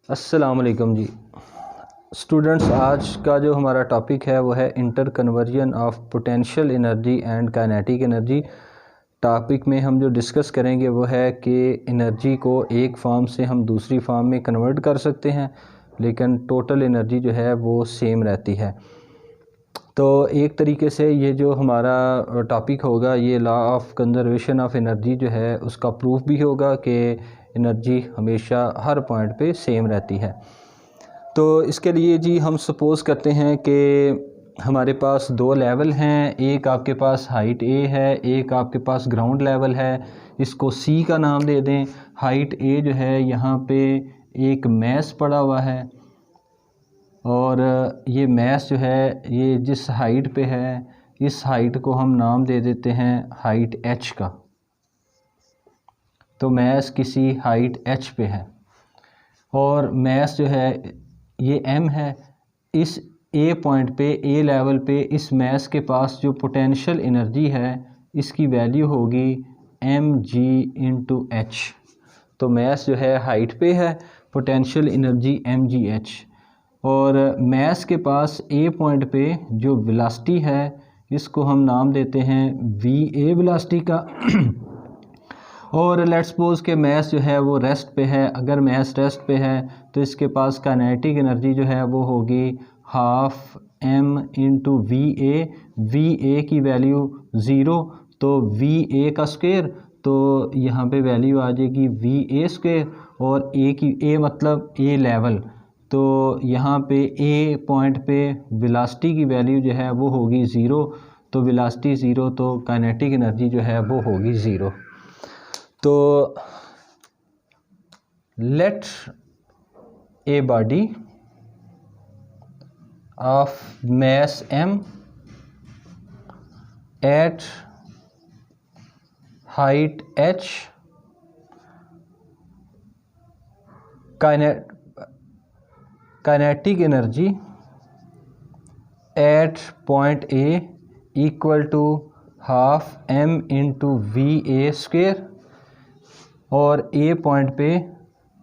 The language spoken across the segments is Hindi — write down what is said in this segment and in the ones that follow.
अस्सलामुअलैकुम जी स्टूडेंट्स, आज का जो हमारा टॉपिक है वो है inter conversion of potential energy and kinetic energy. Topic में हम जो डिस्कस करेंगे वो है कि एनर्जी को एक फॉर्म से हम दूसरी फॉर्म में कन्वर्ट कर सकते हैं, लेकिन टोटल एनर्जी जो है वो सेम रहती है। तो एक तरीके से ये जो हमारा टॉपिक होगा ये law of conservation of energy जो है उसका प्रूफ भी होगा कि एनर्जी हमेशा हर पॉइंट पे सेम रहती है। तो इसके लिए जी हम सपोज़ करते हैं कि हमारे पास दो लेवल हैं, एक आपके पास हाइट ए है, एक आपके पास ग्राउंड लेवल है। इसको सी का नाम दे दें। हाइट ए जो है यहाँ पे एक मैस पड़ा हुआ है और ये मैस जो है ये जिस हाइट पे है इस हाइट को हम नाम दे देते हैं हाइट एच का। तो मैस किसी हाइट एच पे है और मैस जो है ये एम है। इस ए पॉइंट पे, ए लेवल पे इस मैस के पास जो पोटेंशियल एनर्जी है इसकी वैल्यू होगी एम जी इंटू एच। तो मैस जो है हाइट पे है, potential energy M G h. और मैस के पास ए पॉइंट पे जो वेलोसिटी है इसको हम नाम देते हैं वी ए वेलोसिटी का। और लेट्स सपोज के मैस जो है वो रेस्ट पे है। अगर मैस रेस्ट पे है तो इसके पास काइनेटिक एनर्जी जो है वो होगी half M into we A. V A की वैल्यू ज़ीरो, तो वी ए का स्क्वायर, तो यहाँ पे वैल्यू आ जाएगी वी ए स्क्वायर। और ए की, ए मतलब ए लेवल, तो यहाँ पे ए पॉइंट पे वेलोसिटी की वैल्यू जो है वो होगी ज़ीरो। तो वेलोसिटी ज़ीरो तो काइनेटिक एनर्जी जो है वो होगी ज़ीरो। तो let a body of mass m at height h kinetic energy at point A equal to half m into va square। और ए पॉइंट पे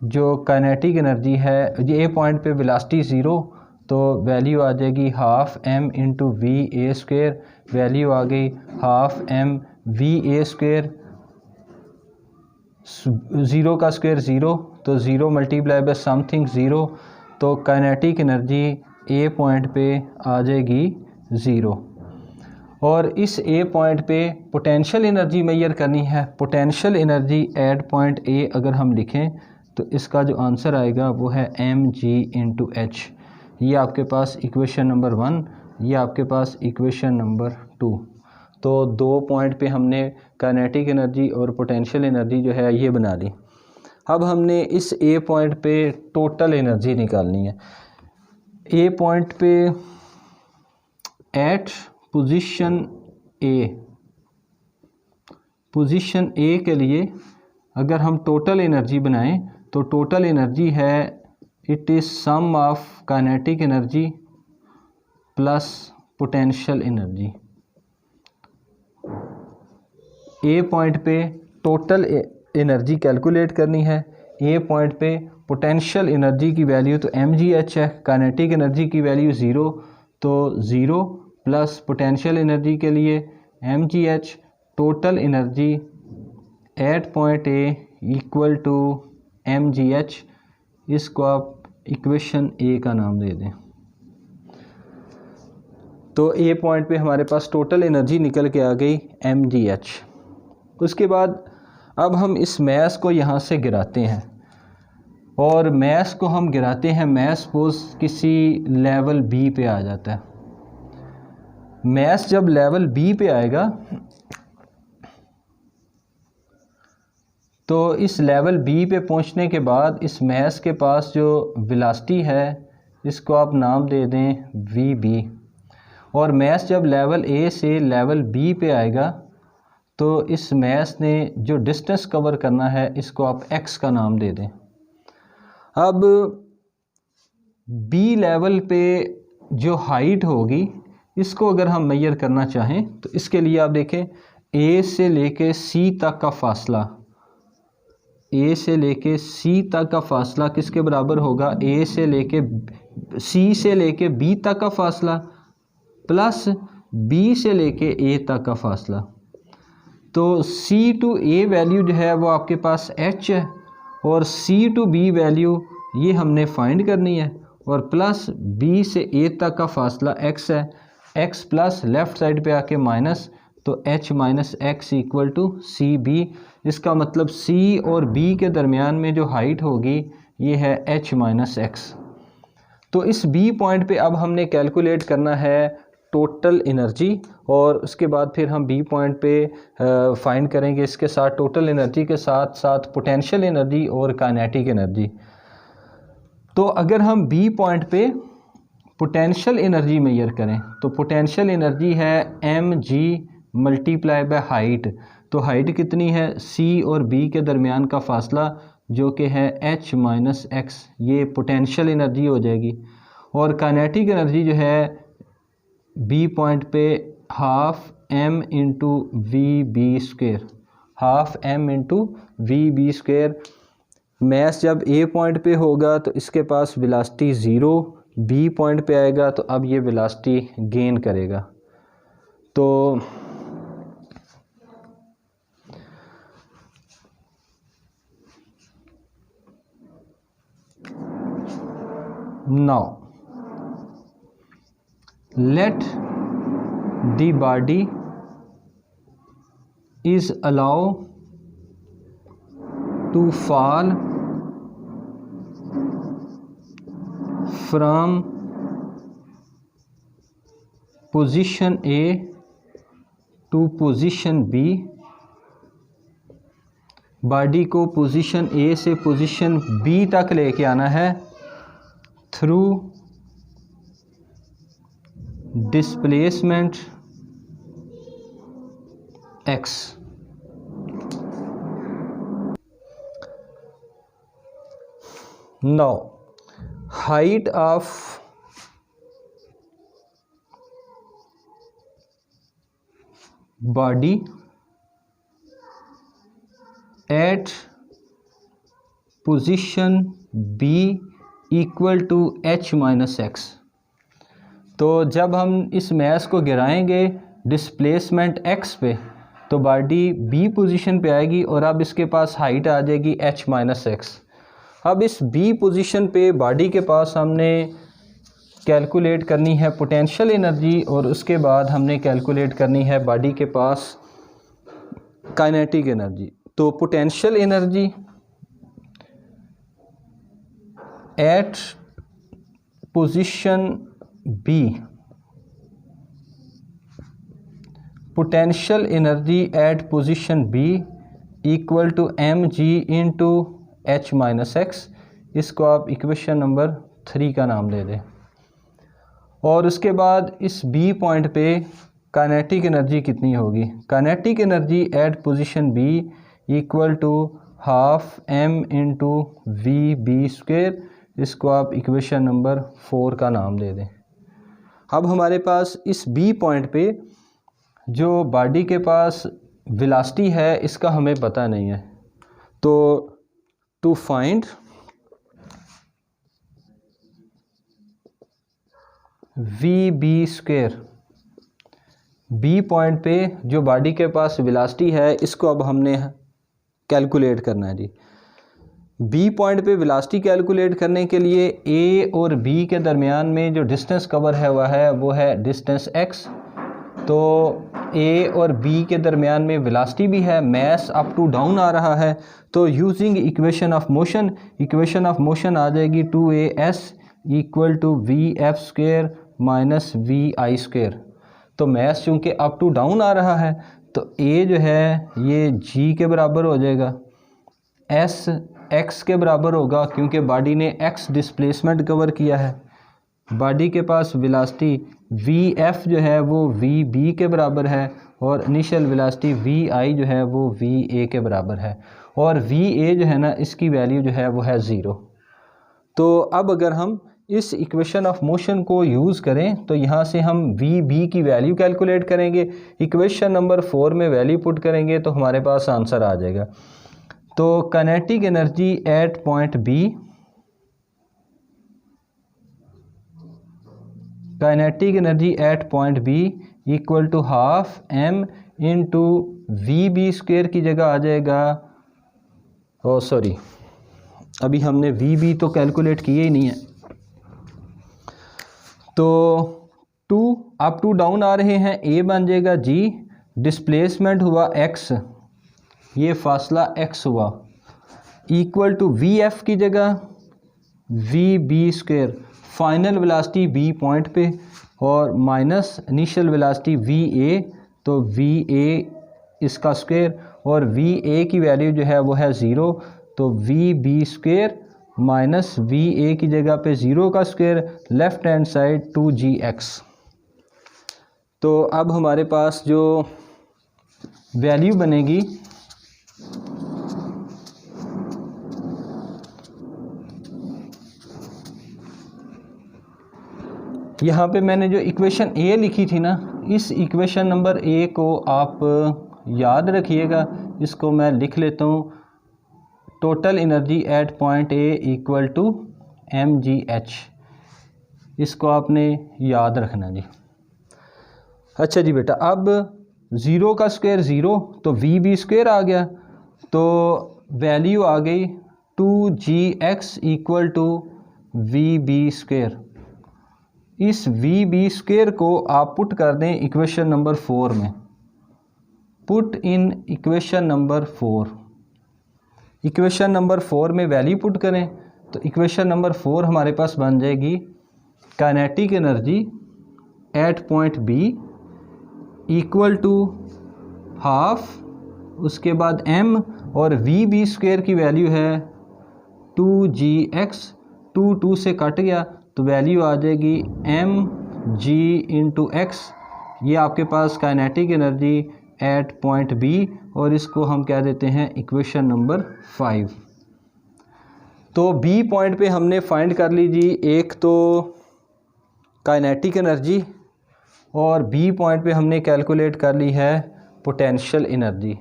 जो काइनेटिक एनर्जी है, ए पॉइंट पे वेलोसिटी ज़ीरो, तो वैल्यू आ जाएगी half M into we A square. Value आ गई half M V A square. Zero का स्क्वायर ज़ीरो, तो zero multiply by something zero, तो काइनेटिक एनर्जी ए पॉइंट पे आ जाएगी ज़ीरो। और इस ए पॉइंट पे पोटेंशियल एनर्जी मेजर करनी है। Potential energy at point A अगर हम लिखें तो इसका जो आंसर आएगा वो है एम जी इंटू एच। ये आपके पास इक्वेशन नंबर 1, ये आपके पास इक्वेशन नंबर 2। तो दो पॉइंट पे हमने काइनेटिक एनर्जी और पोटेंशियल एनर्जी जो है ये बना ली। अब हमने इस ए पॉइंट पे टोटल एनर्जी निकालनी है। ए पॉइंट पे at position A, position A के लिए अगर हम टोटल एनर्जी बनाएं तो टोटल एनर्जी है it is sum of kinetic energy plus potential energy. A point पे टोटल एनर्जी कैलकुलेट करनी है। ए पॉइंट पे पोटेंशियल एनर्जी की वैल्यू तो एम जी एच है, काइनेटिक एनर्जी की वैल्यू ज़ीरो, तो ज़ीरो प्लस पोटेंशियल एनर्जी के लिए m ji h. Total energy at point A equal to M G h. इसको आप इक्वेशन ए का नाम दे दें। तो ए पॉइंट पे हमारे पास टोटल एनर्जी निकल के आ गई एम जी एच। उसके बाद अब हम इस मैस को यहाँ से गिराते हैं और मैस को हम गिराते हैं, मैस सपोज किसी लेवल बी पे आ जाता है। मैस जब लेवल बी पे आएगा तो इस लेवल बी पे पहुंचने के बाद इस मैस के पास जो वेलोसिटी है इसको आप नाम दे दें वी बी। और मैस जब लेवल ए से लेवल बी पे आएगा तो इस मैस ने जो डिस्टेंस कवर करना है इसको आप एक्स का नाम दे दें। अब बी लेवल पे जो हाइट होगी इसको अगर हम मेजर करना चाहें तो इसके लिए आप देखें ए से लेके सी तक का फासला, ए से लेके सी तक का फासला किसके बराबर होगा, ए से लेके सी से लेके बी तक का फासला प्लस बी से लेके ए तक का फासला। तो सी टू ए वैल्यू जो है वो आपके पास एच है और सी टू बी वैल्यू ये हमने फाइंड करनी है और प्लस बी से ए तक का फासला एक्स है, एक्स प्लस लेफ़्ट साइड पे आके माइनस, तो h minus x equal to C B. इसका मतलब सी और बी के दरमियान में जो हाइट होगी ये है एच माइनस एक्स। तो इस बी पॉइंट पे अब हमने कैलकुलेट करना है टोटल एनर्जी और उसके बाद फिर हम बी पॉइंट पे फाइंड करेंगे इसके साथ टोटल एनर्जी के साथ साथ पोटेंशियल एनर्जी और काइनेटिक एनर्जी। तो अगर हम बी पॉइंट पे पोटेंशियल एनर्जी मेजर करें तो पोटेंशियल एनर्जी है m g multiply by height. तो हाइट कितनी है, सी और बी के दरमियान का फासला जो कि है एच माइनस एक्स, ये पोटेंशियल एनर्जी हो जाएगी। और काइनेटिक एनर्जी जो है बी पॉइंट पे half M into v B square, half M into v B square. Mass जब ए पॉइंट पे होगा तो इसके पास वेलोसिटी ज़ीरो, बी पॉइंट पे आएगा तो अब ये वेलोसिटी गेन करेगा। तो now let the body is allowed to fall from position A to position B। Body को पोजीशन ए से पोजीशन बी तक लेके आना है through displacement x. Now height of body at position B equal to h minus x. तो जब हम इस मैस को गिराएंगे डिस्प्लेसमेंट एक्स पे तो बॉडी बी पोजीशन पे आएगी और अब इसके पास हाइट आ जाएगी एच माइनस एक्स। अब इस बी पोजीशन पे बॉडी के पास हमने कैलकुलेट करनी है पोटेंशियल एनर्जी और उसके बाद हमने कैलकुलेट करनी है बॉडी के पास काइनेटिक एनर्जी। तो potential energy at position B, potential energy at position B equal to M g into h minus x. इसको आप इक्वेशन नंबर 3 का नाम दे दें। और उसके बाद इस बी पॉइंट पे काइनेटिक एनर्जी कितनी होगी, kinetic energy at position B equal to half M into v B square. इसको आप इक्वेशन नंबर 4 का नाम दे दें। अब हमारे पास इस बी पॉइंट पे जो बॉडी के पास वेलोसिटी है इसका हमें पता नहीं है। तो to find v B square, B point पे जो बॉडी के पास वेलोसिटी है इसको अब हमने कैलकुलेट करना है जी। बी पॉइंट पे वेलोसिटी कैलकुलेट करने के लिए ए और बी के दरमियान में जो डिस्टेंस कवर है वो है डिस्टेंस एक्स। तो ए और बी के दरमियान में वेलोसिटी भी है, मैस अप टू डाउन आ रहा है। तो using equation of motion, equation of motion आ जाएगी 2as equal to V F square minus V I square. तो मैस चूँकि अप टू डाउन आ रहा है तो ए जो है ये जी के बराबर हो जाएगा, एस एक्स के बराबर होगा क्योंकि बॉडी ने एक्स डिस्प्लेसमेंट कवर किया है। बॉडी के पास वेलोसिटी वी एफ जो है वो वी बी के बराबर है और इनिशियल वेलोसिटी वी आई जो है वो वी ए के बराबर है और वी ए जो है ना इसकी वैल्यू जो है वो है 0। तो अब अगर हम इस इक्वेशन ऑफ मोशन को यूज़ करें तो यहाँ से हम वी बी की वैल्यू कैलकुलेट करेंगे, इक्वेशन नंबर 4 में वैल्यू पुट करेंगे तो हमारे पास आंसर आ जाएगा। तो kinetic energy at point B, kinetic energy at point B equal to half M into v B square की जगह आ जाएगा, ओ सॉरी अभी हमने वी बी तो कैलकुलेट किए ही नहीं है, तो 2 अप टू डाउन आ रहे हैं, ए बन जाएगा जी, डिस्प्लेसमेंट हुआ x, ये फासला x हुआ, इक्वल टू वी एफ की जगह v B square, final velocity B point पे, और minus initial velocity v A, तो वी ए इसका स्क्वायर, और वी ए की वैल्यू जो है वो है 0, तो v B square minus v A की जगह पे 0 का square, left hand side 2gx। तो अब हमारे पास जो वैल्यू बनेगी यहाँ पे मैंने जो इक्वेशन ए लिखी थी ना, इस इक्वेशन नंबर ए को आप याद रखिएगा, इसको मैं लिख लेता हूँ, total energy at point A equal to mgh, इसको आपने याद रखना जी। अच्छा जी बेटा, अब 0 का स्क्वायर 0, तो वी बी स्क्वायर आ गया, तो वैल्यू आ गई 2gx equal to v B square. इस वी बी स्क्वायर को आप पुट कर दें इक्वेशन नंबर 4 में, put in equation number 4, equation number 4 में वैल्यू पुट करें, तो इक्वेशन नंबर 4 हमारे पास बन जाएगी kinetic energy at point B equal to half, उसके बाद m, और वी बी स्क्वायर की वैल्यू है 2gx, 2 से कट गया तो वैल्यू आ जाएगी mg इंटू एक्स, ये आपके पास kinetic energy at point B, और इसको हम क्या देते हैं इक्वेशन नंबर 5। तो बी पॉइंट पे हमने फाइंड कर ली जी, एक तो काइनेटिक एनर्जी, और बी पॉइंट पे हमने कैलकुलेट कर ली है पोटेंशियल एनर्जी।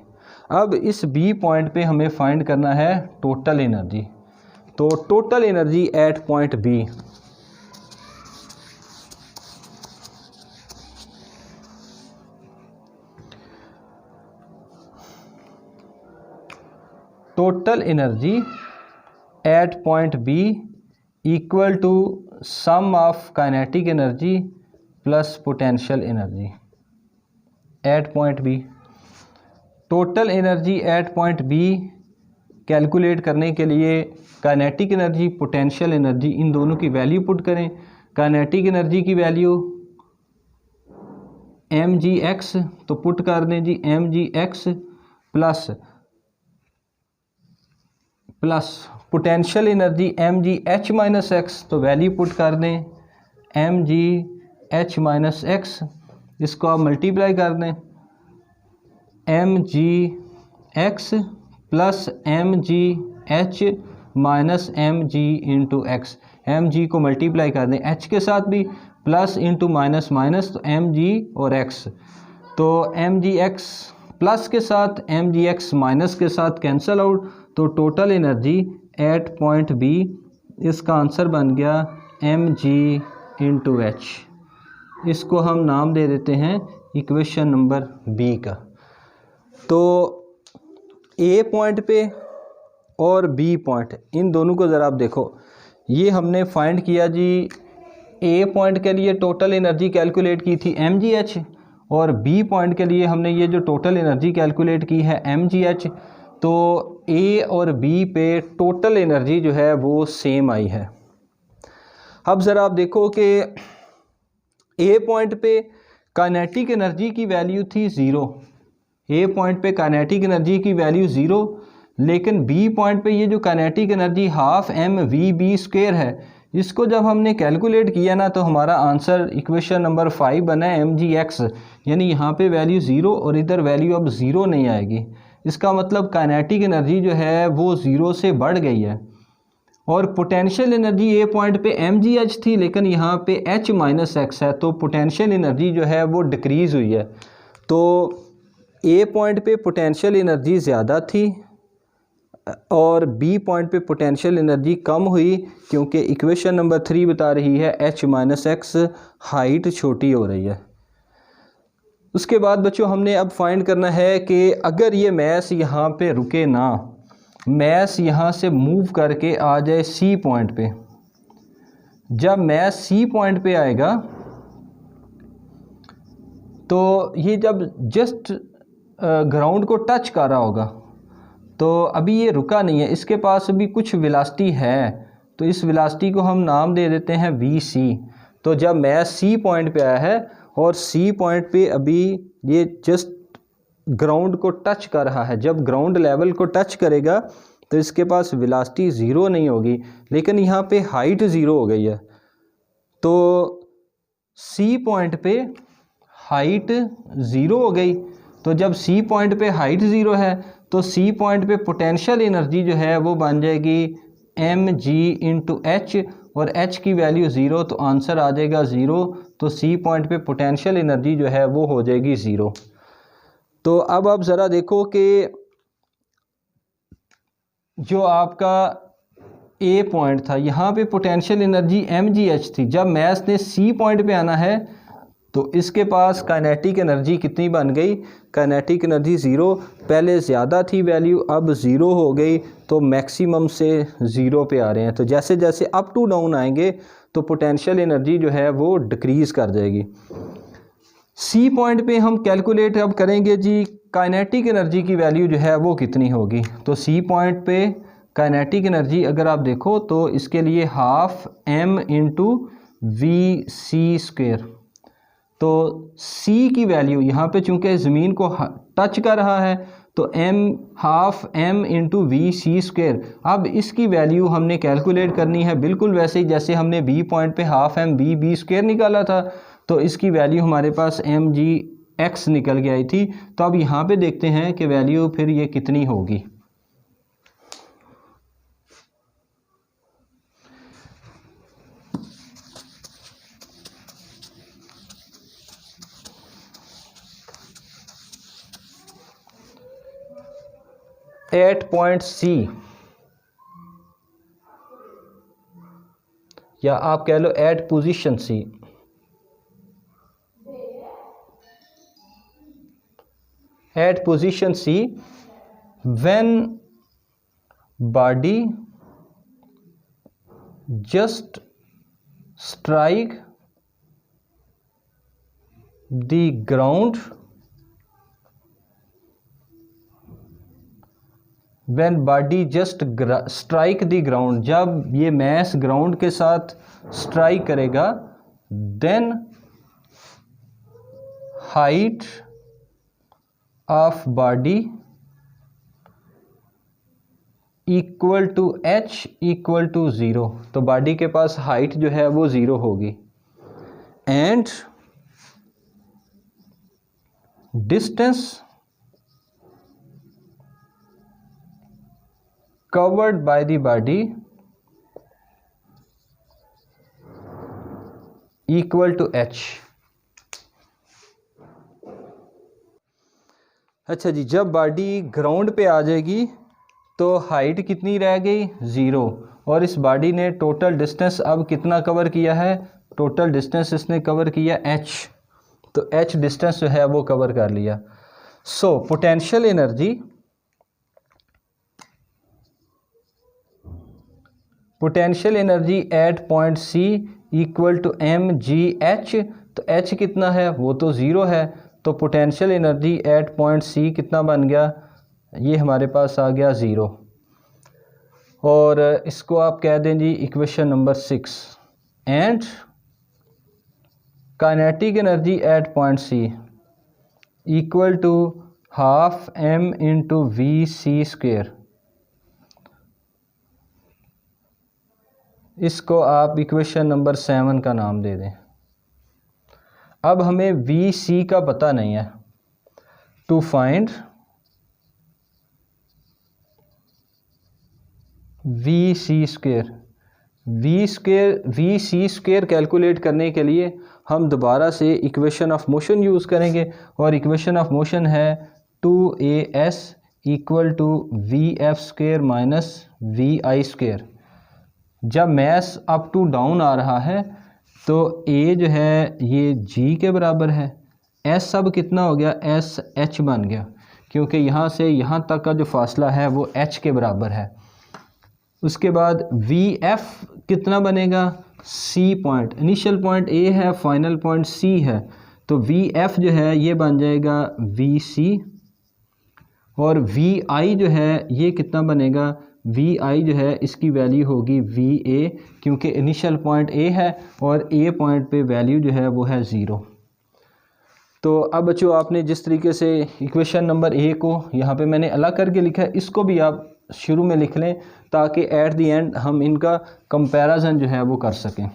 अब इस बी पॉइंट पे हमें फाइंड करना है टोटल एनर्जी, तो total energy at point B, total energy at point B equal to sum of kinetic energy plus potential energy at point B. Total energy at point B calculate करने के लिए काइनेटिक एनर्जी, पोटेंशियल एनर्जी, इन दोनों की वैल्यू पुट करें। काइनेटिक एनर्जी की वैल्यू mgx, तो पुट कर दें जी mgx plus potential energy mgh minus x, तो वैल्यू पुट कर दें mgh माइनस एक्स, इसको आप मल्टीप्लाई कर दें mgx plus mgh minus mg into x, mg को मल्टीप्लाई कर दें h के साथ भी, प्लस इंटू माइनस माइनस, तो mg और x, तो mgx प्लस के साथ mgx माइनस के साथ कैंसल आउट, तो total energy at point B, इसका आंसर बन गया mg इंटू एच। इसको हम नाम दे देते हैं इक्वेशन नंबर बी का। तो ए पॉइंट पे और बी पॉइंट, इन दोनों को ज़रा आप देखो, ये हमने फाइंड किया जी, ए पॉइंट के लिए टोटल एनर्जी कैलकुलेट की थी mgh, और बी पॉइंट के लिए हमने ये जो टोटल एनर्जी कैलकुलेट की है mgh, तो ए और बी पे टोटल एनर्जी जो है वो सेम आई है। अब ज़रा आप देखो कि ए पॉइंट पे काइनेटिक एनर्जी की वैल्यू थी 0, ए पॉइंट पे काइनेटिक एनर्जी की वैल्यू 0, लेकिन बी पॉइंट पे ये जो kinetic energy half M V B square है, इसको जब हमने कैलकुलेट किया ना, तो हमारा आंसर इक्वेशन नंबर 5 बना है mgx, यानी यहाँ पे वैल्यू 0 और इधर वैल्यू अब 0 नहीं आएगी। इसका मतलब काइनेटिक एनर्जी जो है वो 0 से बढ़ गई है। और पोटेंशियल एनर्जी ए पॉइंट पे mgh थी, लेकिन यहाँ पे h माइनस एक्स है, तो पोटेंशियल एनर्जी जो है वो डिक्रीज़ हुई है। तो ए पॉइंट पे पोटेंशियल एनर्जी ज़्यादा थी, और बी पॉइंट पे पोटेंशियल एनर्जी कम हुई क्योंकि इक्वेशन नंबर 3 बता रही है h माइनस एक्स हाइट छोटी हो रही है। उसके बाद बच्चों हमने अब फाइंड करना है कि अगर ये मैस यहाँ पे रुके ना, मैस यहाँ से मूव करके आ जाए सी पॉइंट पे, जब मैस सी पॉइंट पे आएगा तो ये जब जस्ट ग्राउंड को टच कर रहा होगा, तो अभी ये रुका नहीं है, इसके पास अभी कुछ वेलोसिटी है, तो इस वेलोसिटी को हम नाम दे देते हैं वी सी। तो जब मैस सी पॉइंट पे आया है और सी पॉइंट पे अभी ये जस्ट ग्राउंड को टच कर रहा है, जब ग्राउंड लेवल को टच करेगा तो इसके पास वेलोसिटी ज़ीरो नहीं होगी, लेकिन यहाँ पे हाइट ज़ीरो हो गई है। तो सी पॉइंट पे हाइट ज़ीरो हो गई, तो जब सी पॉइंट पे हाइट ज़ीरो है तो सी पॉइंट पे पोटेंशियल एनर्जी जो है वो बन जाएगी एम जी इंटू एच, और एच की वैल्यू ज़ीरो, तो आंसर आ जाएगा ज़ीरो। तो सी पॉइंट पे पोटेंशियल एनर्जी जो है वो हो जाएगी ज़ीरो। तो अब आप ज़रा देखो कि जो आपका ए पॉइंट था, यहाँ पे potential energy M G H थी, जब मैस ने सी पॉइंट पे आना है तो इसके पास काइनेटिक एनर्जी कितनी बन गई, काइनेटिक एनर्जी ज़ीरो, पहले ज़्यादा थी वैल्यू, अब ज़ीरो हो गई, तो मैक्सिमम से ज़ीरो पे आ रहे हैं। तो जैसे जैसे अप टू डाउन आएंगे तो पोटेंशियल एनर्जी जो है वो डिक्रीज़ कर जाएगी। सी पॉइंट पे हम कैलकुलेट अब करेंगे जी काइनेटिक एनर्जी की वैल्यू जो है वो कितनी होगी। तो सी पॉइंट पे काइनेटिक एनर्जी अगर आप देखो तो इसके लिए half M into V C square, तो C की वैल्यू यहाँ पे चूँकि ज़मीन को टच कर रहा है तो m half m into V C square. अब इसकी वैल्यू हमने कैलकुलेट करनी है बिल्कुल वैसे ही जैसे हमने B पॉइंट पे half m V B square निकाला था, तो इसकी वैल्यू हमारे पास एम जी एक्स निकल के आई थी। तो अब यहाँ पे देखते हैं कि वैल्यू फिर ये कितनी होगी। एट पॉइंट सी, या आप कह लो at position C, at position C when body just strike the ground, when body just strike the ground, जब ये मैस ग्राउंड के साथ स्ट्राइक करेगा, then height of body equal to H equal to zero. तो बॉडी के पास हाइट जो है वो ज़ीरो होगी, and distance covered by the body equal to h। अच्छा जी, जब बॉडी ग्राउंड पे आ जाएगी तो हाइट कितनी रह गई, ज़ीरो, और इस बॉडी ने टोटल डिस्टेंस अब कितना कवर किया है, टोटल डिस्टेंस इसने कवर किया h, तो h डिस्टेंस जो है वो कवर कर लिया। So potential energy, potential energy at point C equal to M G H, तो एच कितना है, वो तो ज़ीरो है, तो potential energy at point C कितना बन गया, ये हमारे पास आ गया ज़ीरो। और इसको आप कह दें जी equation number 6, and kinetic energy at point C equal to half M into V C square. इसको आप इक्वेशन नंबर 7 का नाम दे दें। अब हमें वी सी का पता नहीं है, to find V C square, V C square calculate करने के लिए हम दोबारा से इक्वेशन ऑफ मोशन यूज़ करेंगे, और इक्वेशन ऑफ मोशन है 2as equal to V F square minus V I square. जब मैस अप टू डाउन आ रहा है तो ए जो है ये जी के बराबर है, एस अब कितना हो गया, एस एच बन गया, क्योंकि यहाँ से यहाँ तक का जो फासला है वो एच के बराबर है। उसके बाद वी एफ कितना बनेगा, C point, initial point A है, फाइनल पॉइंट सी है, तो वी एफ जो है ये बन जाएगा वी सी, और वी आई जो है ये कितना बनेगा, वी आई जो है इसकी वैल्यू होगी वी ए, क्योंकि इनिशियल पॉइंट ए है और ए पॉइंट पे वैल्यू जो है वो है ज़ीरो। तो अब बच्चों आपने जिस तरीके से इक्वेशन नंबर ए को यहाँ पे मैंने अलग करके लिखा है, इसको भी आप शुरू में लिख लें ताकि एट द एंड हम इनका कंपैरिजन जो है वो कर सकें।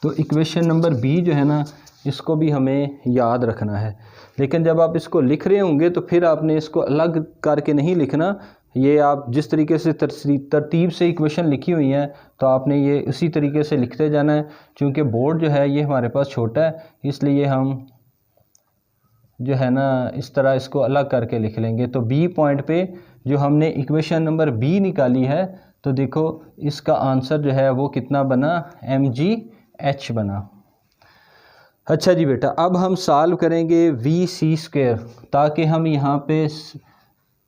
तो इक्वेशन नंबर बी जो है ना, इसको भी हमें याद रखना है, लेकिन जब आप इसको लिख रहे होंगे तो फिर आपने इसको अलग करके नहीं लिखना। ये आप जिस तरीके से तरतीब से इक्वेशन लिखी हुई है तो आपने ये उसी तरीके से लिखते जाना है। चूँकि बोर्ड जो है ये हमारे पास छोटा है, इसलिए हम जो है ना इस तरह इसको अलग करके लिख लेंगे। तो बी पॉइंट पे जो हमने इक्वेशन नंबर बी निकाली है, तो देखो इसका आंसर जो है वो कितना बना, mgh बना। अच्छा जी बेटा, अब हम सॉल्व करेंगे वी सी स्क्वेयर, ताकि हम यहाँ पे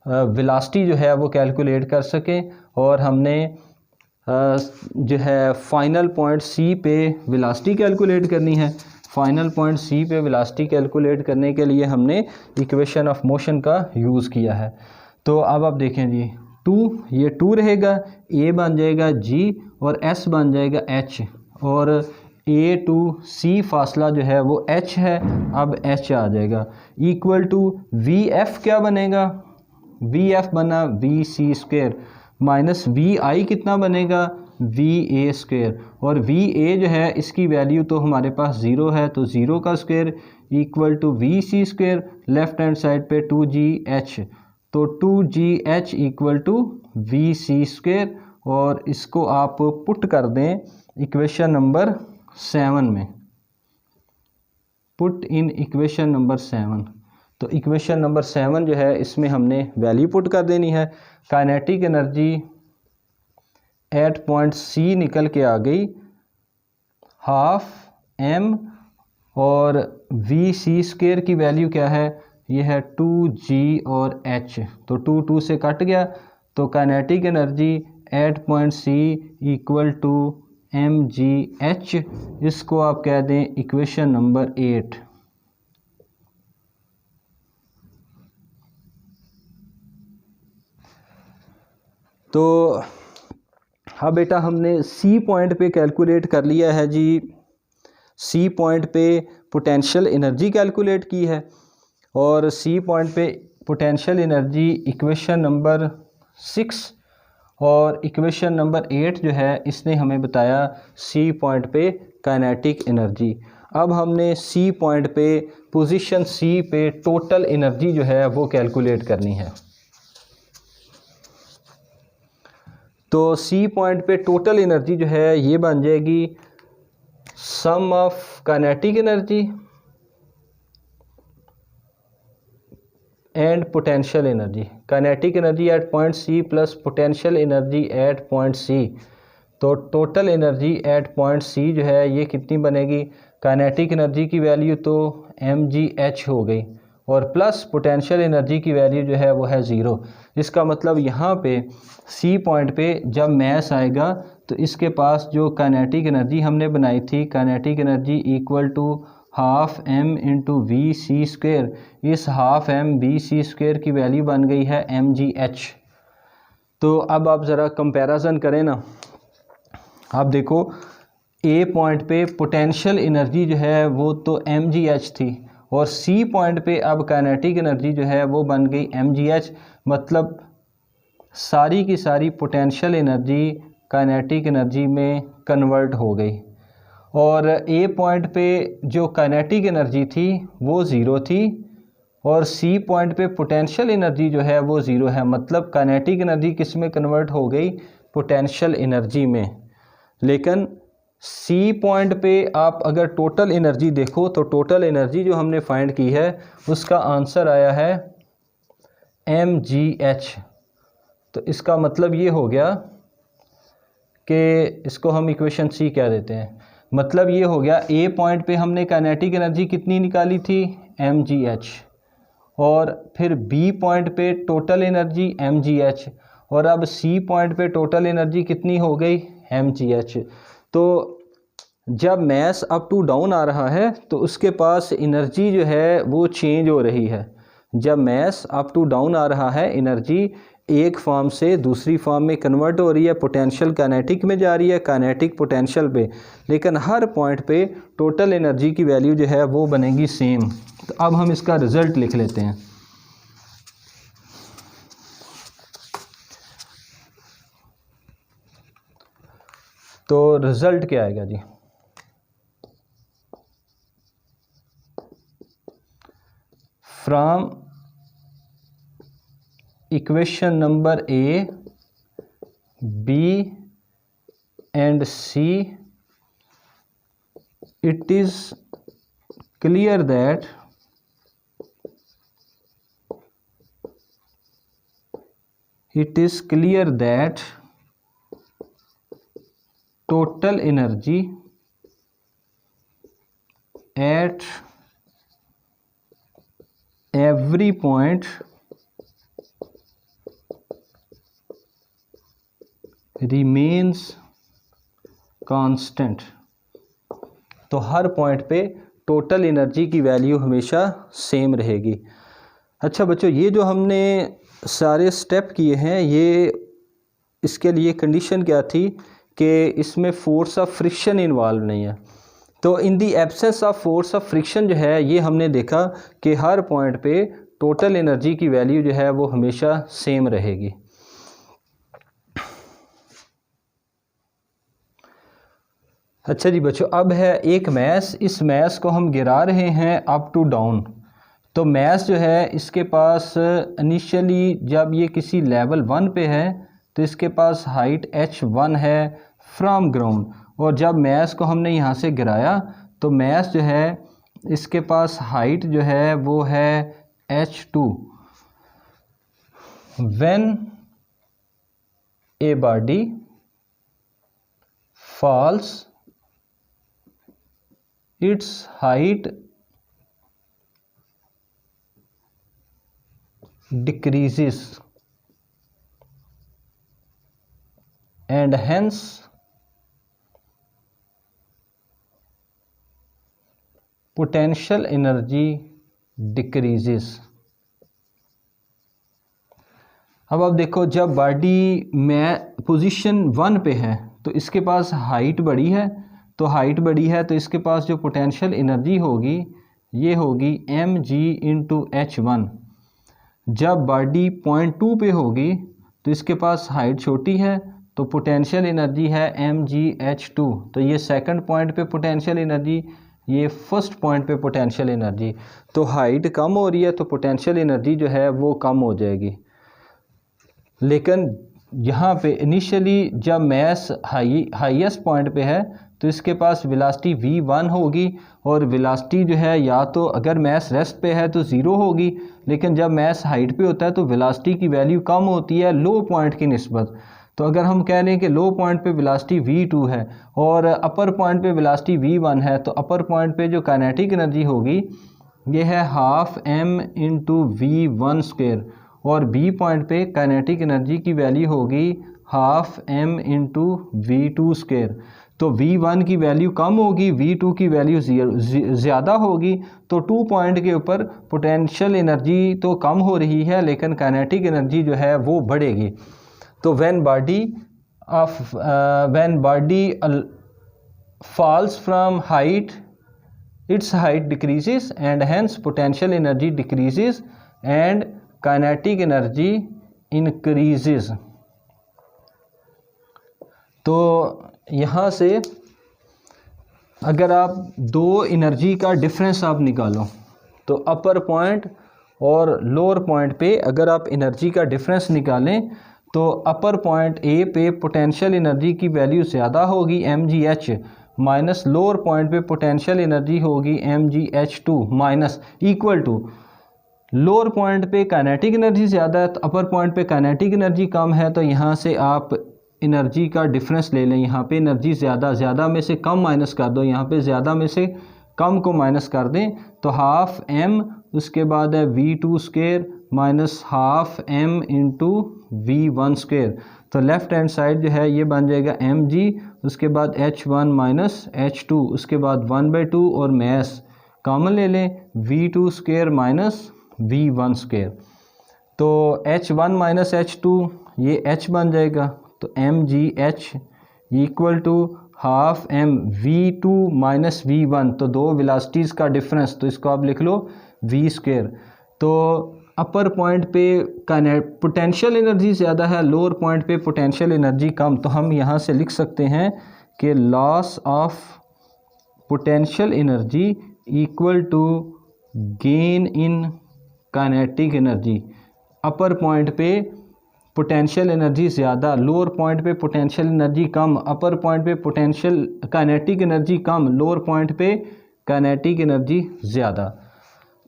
वेलोसिटी जो है वो कैलकुलेट कर सकें, और हमने जो है फाइनल पॉइंट सी पे वेलोसिटी कैलकुलेट करनी है। फाइनल पॉइंट सी पे वेलोसिटी कैलकुलेट करने के लिए हमने इक्वेशन ऑफ मोशन का यूज़ किया है। तो अब आप देखें जी, ये टू रहेगा, ए बन जाएगा जी और एस बन जाएगा एच, और ए टू सी फासला जो है वो एच है, अब एच आ जाएगा, इक्वल टू वी एफ क्या बनेगा, वी एफ बना V C square minus V I कितना बनेगा, वी ए स्क्वेयर, और वी ए जो है इसकी वैल्यू तो हमारे पास ज़ीरो है, तो ज़ीरो का square equal to V C square, left hand side पे टू जी एच, तो two G H equal to V C square, और इसको आप पुट कर दें इक्वेशन नंबर 7 में, पुट इन इक्वेशन नंबर 7। तो इक्वेशन नंबर 7 जो है इसमें हमने वैल्यू पुट कर देनी है। Kinetic energy at point C निकल के आ गई हाफ एम, और वी सी स्क्वेयर की वैल्यू क्या है, ये है 2g और h, तो 2 से कट गया, तो kinetic energy at point C equal to mgh, इसको आप कह दें इक्वेशन नंबर 8। तो हाँ बेटा, हमने सी पॉइंट पे कैलकुलेट कर लिया है जी, सी पॉइंट पे पोटेंशियल एनर्जी कैलकुलेट की है, और सी पॉइंट पे पोटेंशियल एनर्जी इक्वेशन नंबर 6 और इक्वेशन नंबर 8 जो है इसने हमें बताया सी पॉइंट पे काइनेटिक एनर्जी। अब हमने सी पॉइंट पे पोजीशन सी पे टोटल एनर्जी जो है वो कैलकुलेट करनी है। तो सी पॉइंट पे टोटल एनर्जी जो है ये बन जाएगी sum of kinetic energy and potential energy, kinetic energy at point C plus potential energy at point C. तो total energy at point C जो है ये कितनी बनेगी, काइनेटिक एनर्जी की वैल्यू तो mgh हो गई, और प्लस पोटेंशियल एनर्जी की वैल्यू जो है वो है ज़ीरो। इसका मतलब यहाँ पे सी पॉइंट पे जब मैस आएगा तो इसके पास जो काइनेटिक एनर्जी हमने बनाई थी, kinetic energy equal to half M into V C square, इस half M V C square की वैल्यू बन गई है mgh। तो अब आप ज़रा कंपैरिजन करें ना, आप देखो ए पॉइंट पे पोटेंशियल एनर्जी जो है वो तो mgh थी, और सी पॉइंट पे अब काइनेटिक एनर्जी जो है वो बन गई mgh, मतलब सारी की सारी पोटेंशियल एनर्जी काइनेटिक एनर्जी में कन्वर्ट हो गई। और ए पॉइंट पे जो काइनेटिक एनर्जी थी वो ज़ीरो थी, और सी पॉइंट पे पोटेंशियल एनर्जी जो है वो ज़ीरो है, मतलब काइनेटिक एनर्जी किस में कन्वर्ट हो गई, पोटेंशियल एनर्जी में। लेकिन सी पॉइंट पे आप अगर टोटल एनर्जी देखो तो टोटल एनर्जी जो हमने फाइंड की है उसका आंसर आया है mgh। तो इसका मतलब ये हो गया कि इसको हम इक्वेशन सी कह देते हैं। मतलब ये हो गया ए पॉइंट पे हमने काइनेटिक एनर्जी कितनी निकाली थी mgh, और फिर बी पॉइंट पे टोटल एनर्जी mgh, और अब सी पॉइंट पे टोटल एनर्जी कितनी हो गई mgh। तो जब मैस अप टू डाउन आ रहा है तो उसके पास एनर्जी जो है वो चेंज हो रही है। जब मैस अप टू डाउन आ रहा है एनर्जी एक फॉर्म से दूसरी फॉर्म में कन्वर्ट हो रही है, पोटेंशियल काइनेटिक में जा रही है, काइनेटिक पोटेंशियल पे, लेकिन हर पॉइंट पे टोटल एनर्जी की वैल्यू जो है वो बनेगी सेम। तो अब हम इसका रिज़ल्ट लिख लेते हैं। तो रिज़ल्ट क्या आएगा जी, from equation number A, B and C it is clear that total energy at every point remains constant। तो हर पॉइंट पे टोटल एनर्जी की वैल्यू हमेशा सेम रहेगी। अच्छा बच्चों, ये जो हमने सारे स्टेप किए हैं ये इसके लिए कंडीशन क्या थी कि इसमें फोर्स ऑफ फ्रिक्शन इन्वॉल्व नहीं है। तो in the absence of force of friction जो है ये हमने देखा कि हर पॉइंट पे टोटल एनर्जी की वैल्यू जो है वो हमेशा सेम रहेगी। अच्छा जी बच्चों, अब है एक मैस, इस मैस को हम गिरा रहे हैं अप टू डाउन। तो मैस जो है इसके पास इनिशियली जब ये किसी लेवल 1 पे है तो इसके पास हाइट h1 है फ्रॉम ग्राउंड, और जब मैस को हमने यहाँ से गिराया तो मैस जो है इसके पास हाइट जो है वो है h2। When a body false its height decreases and hence potential energy decreases। अब आप देखो, जब बॉडी में पोजीशन 1 पे है तो इसके पास हाइट बड़ी है, तो हाइट बड़ी है तो इसके पास जो पोटेंशियल एनर्जी होगी ये होगी mg इंटू h1। जब बॉडी पॉइंट 2 पे होगी तो इसके पास हाइट छोटी है तो पोटेंशियल एनर्जी है mgh2। तो ये सेकंड पॉइंट पे पोटेंशियल एनर्जी, ये फर्स्ट पॉइंट पे पोटेंशियल एनर्जी। तो हाइट कम हो रही है तो पोटेंशियल एनर्जी जो है वो कम हो जाएगी। लेकिन यहाँ पे इनिशियली जब मैस हाईएस्ट पॉइंट पे है तो इसके पास वेलोसिटी v1 होगी, और वेलोसिटी जो है या तो अगर मैस रेस्ट पे है तो ज़ीरो होगी, लेकिन जब मैस हाइट पे होता है तो वेलोसिटी की वैल्यू कम होती है लो पॉइंट की निस्बत। तो अगर हम कह लें कि लो पॉइंट पे वेलोसिटी v2 है और अपर पॉइंट पे वेलोसिटी v1 है, तो अपर पॉइंट पे जो काइनेटिक एनर्जी होगी ये है हाफ m इंटू v1², और बी पॉइंट पे काइनेटिक एनर्जी की वैल्यू होगी हाफ m इंटू v2²। तो v1 की वैल्यू कम होगी, v2 की वैल्यू ज़्यादा होगी, तो 2 पॉइंट के ऊपर पोटेंशियल एनर्जी तो कम हो रही है लेकिन काइनेटिक एनर्जी जो है वो बढ़ेगी। तो when body falls from height, it's height decreases and hence potential energy decreases and kinetic energy increases. तो यहाँ से अगर आप दो एनर्जी का डिफरेंस आप निकालो तो अपर पॉइंट और लोअर पॉइंट पे अगर आप एनर्जी का डिफरेंस निकालें तो अपर पॉइंट ए पे पोटेंशियल एनर्जी की वैल्यू ज़्यादा होगी mgh, माइनस लोअर पॉइंट पे पोटेंशियल एनर्जी होगी mgh2 minus equal to lower point पे काइनेटिक एनर्जी ज़्यादा है तो अपर पॉइंट पे काइनेटिक एनर्जी कम है, तो यहाँ से आप एनर्जी का डिफरेंस ले लें। यहाँ पे एनर्जी ज़्यादा में से कम माइनस कर दो, यहाँ पे ज़्यादा में से कम को माइनस कर दें तो हाफ m, उसके बाद है v2 square minus half m into v1 square. तो लेफ़्ट हैंड साइड जो है ये बन जाएगा mg, उसके बाद h1 माइनस h2, उसके बाद 1/2 और मैस कॉमन ले लें v2 square minus v1 square. तो h1 माइनस h2 ये h बन जाएगा, तो mgh equal to half m v2 minus v1, तो दो वेलोसिटीज़ का डिफरेंस, तो इसको आप लिख लो v स्क्वायर। तो अपर पॉइंट पे पोटेंशियल एनर्जी ज़्यादा है, लोअर पॉइंट पे पोटेंशियल एनर्जी कम, तो हम यहाँ से लिख सकते हैं कि loss of potential energy equal to gain in kinetic energy. Upper point पे पोटेंशियल एनर्जी ज़्यादा, लोअर पॉइंट पे पोटेंशियल एनर्जी कम, अपर पॉइंट पे पोटेंशियल काइनेटिक एनर्जी कम, लोअर पॉइंट पे काइनेटिक एनर्जी ज़्यादा।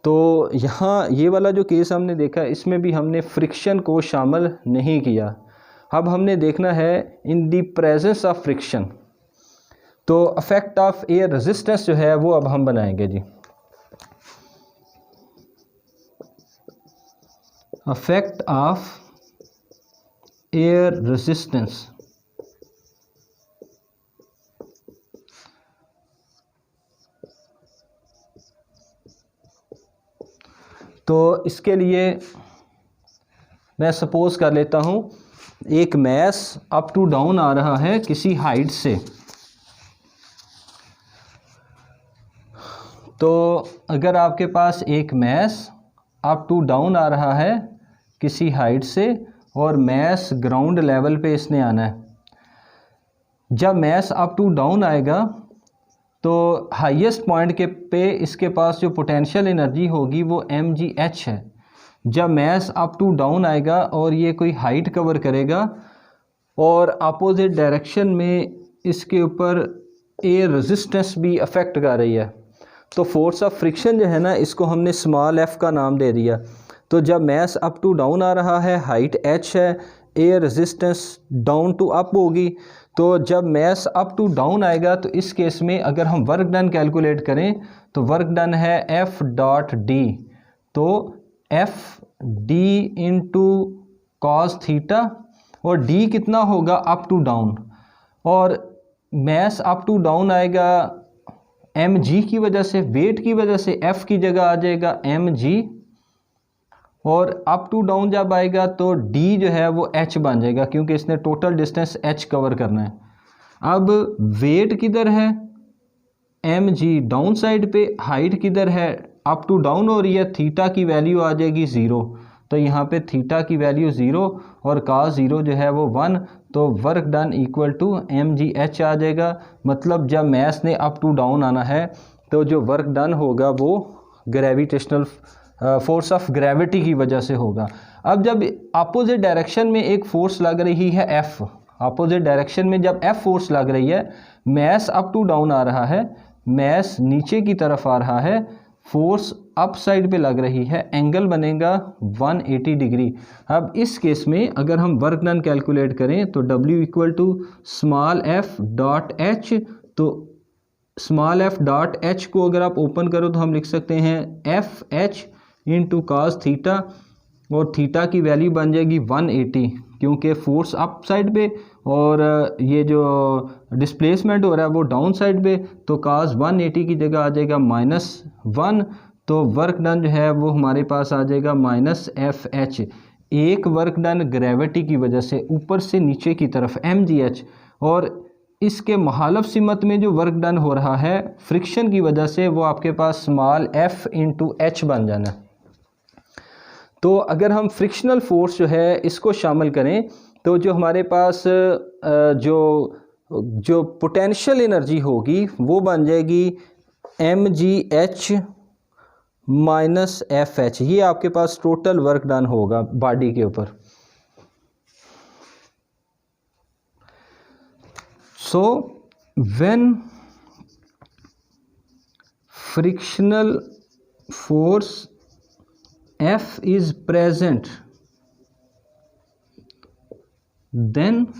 तो यहाँ ये वाला जो केस हमने देखा इसमें भी हमने फ्रिक्शन को शामिल नहीं किया। अब हमने देखना है in the presence of friction, तो अफेक्ट ऑफ एयर रेजिस्टेंस जो है वो अब हम बनाएंगे जी। अफेक्ट ऑफ एयर रेजिस्टेंस, तो इसके लिए मैं सपोज कर लेता हूँ एक मैस अप टू डाउन आ रहा है किसी हाइट से, तो अगर आपके पास एक मैस अप टू डाउन आ रहा है किसी हाइट से और मैस ग्राउंड लेवल पे इसने आना है, जब मैस अप टू डाउन आएगा तो हाईएस्ट पॉइंट के पे इसके पास जो पोटेंशियल एनर्जी होगी वो mgh है। जब मैस अप टू डाउन आएगा और ये कोई हाइट कवर करेगा और अपोजिट डायरेक्शन में इसके ऊपर एयर रेजिस्टेंस भी अफेक्ट कर रही है, तो फोर्स ऑफ फ्रिक्शन जो है ना इसको हमने स्मॉल f का नाम दे दिया। तो जब मैस अप टू डाउन आ रहा है, हाइट h है, air resistance down to up होगी, तो जब मैस अप टू डाउन आएगा तो इस केस में अगर हम वर्क डन कैलकुलेट करें तो वर्क डन है F डॉट डी, तो F d into cos theta, और d कितना होगा अप टू डाउन, और मैस अप टू डाउन आएगा mg की वजह से, वेट की वजह से F की जगह आ जाएगा mg, और अप टू डाउन जब आएगा तो d जो है वो h बन जाएगा क्योंकि इसने टोटल डिस्टेंस h कवर करना है। अब वेट किधर है, mg डाउन साइड पे, हाइट किधर है, अप टू डाउन हो रही है, थीटा की वैल्यू आ जाएगी 0, तो यहाँ पे थीटा की वैल्यू 0 और cos 0 जो है वो 1, तो work done equal to mgh आ जाएगा। मतलब जब मैस ने अप टू डाउन आना है तो जो वर्क डन होगा वो ग्रेविटेशनल फोर्स ऑफ ग्रेविटी की वजह से होगा। अब जब अपोजिट डायरेक्शन में एक फोर्स लग रही है F, अपोजिट डायरेक्शन में जब F फोर्स लग रही है, मैस अप टू डाउन आ रहा है, मैस नीचे की तरफ आ रहा है, फोर्स अप साइड पे लग रही है, एंगल बनेगा 180 डिग्री। अब इस केस में अगर हम वर्क डन कैलकुलेट करें तो W equal to small f dot h, तो स्मॉल f डॉट h को अगर आप ओपन करो तो हम लिख सकते हैं F H into cos theta, और थीटा की वैल्यू बन जाएगी 180 क्योंकि फोर्स अप साइड पे और ये जो डिस्प्लेसमेंट हो रहा है वो डाउन साइड पे, तो कास 180 की जगह आ जाएगा -1, तो वर्क डन जो है वो हमारे पास आ जाएगा -FH। एक वर्क डन ग्रेविटी की वजह से ऊपर से नीचे की तरफ mgh, और इसके मुखालिफ सिमत में जो वर्क डन हो रहा है फ्रिक्शन की वजह से वो आपके पास स्मॉल f इंटू h बन जाना। तो अगर हम फ्रिक्शनल फोर्स जो है इसको शामिल करें तो जो हमारे पास जो पोटेंशियल एनर्जी होगी वो बन जाएगी mgh माइनस FH। ये आपके पास टोटल वर्क डन होगा बॉडी के ऊपर। So when frictional force F is present, then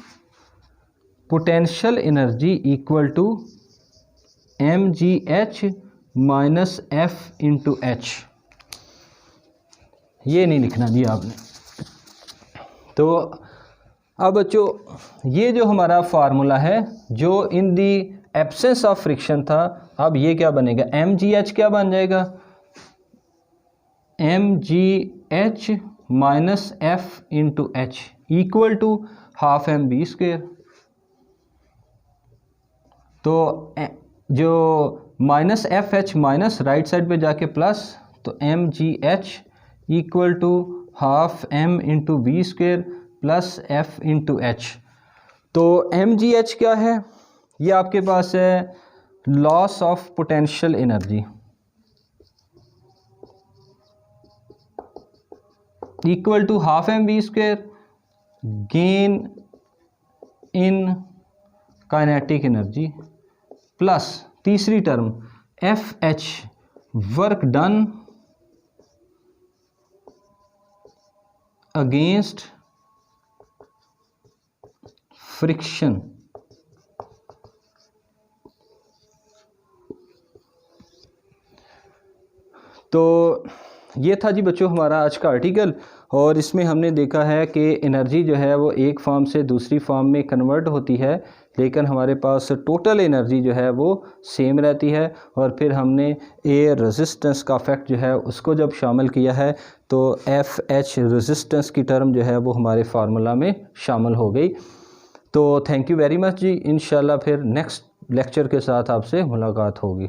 potential energy equal to mgh minus F into h। ये नहीं लिखना जी आपने। तो अब बच्चों ये जो हमारा फार्मूला है जो इन दी एब्सेंस ऑफ फ्रिक्शन था, अब ये क्या बनेगा, mgh क्या बन जाएगा, mgh minus F into H equal to half M B square. तो जो minus F H minus right side पे जाके प्लस, तो mgh equal to half m into B square plus F into H. तो mgh क्या है, ये आपके पास है loss of potential energy equal to half M B square gain in kinetic energy plus तीसरी term F H work done against friction. तो ये था जी बच्चों हमारा आज का आर्टिकल, और इसमें हमने देखा है कि एनर्जी जो है वो एक फॉर्म से दूसरी फॉर्म में कन्वर्ट होती है, लेकिन हमारे पास टोटल एनर्जी जो है वो सेम रहती है। और फिर हमने एयर रेजिस्टेंस का फैक्ट जो है उसको जब शामिल किया है तो एफ एच रेजिस्टेंस की टर्म जो है वो हमारे फार्मूला में शामिल हो गई। तो थैंक यू वेरी मच जी, इंशाल्लाह फिर नेक्स्ट लेक्चर के साथ आपसे मुलाकात होगी।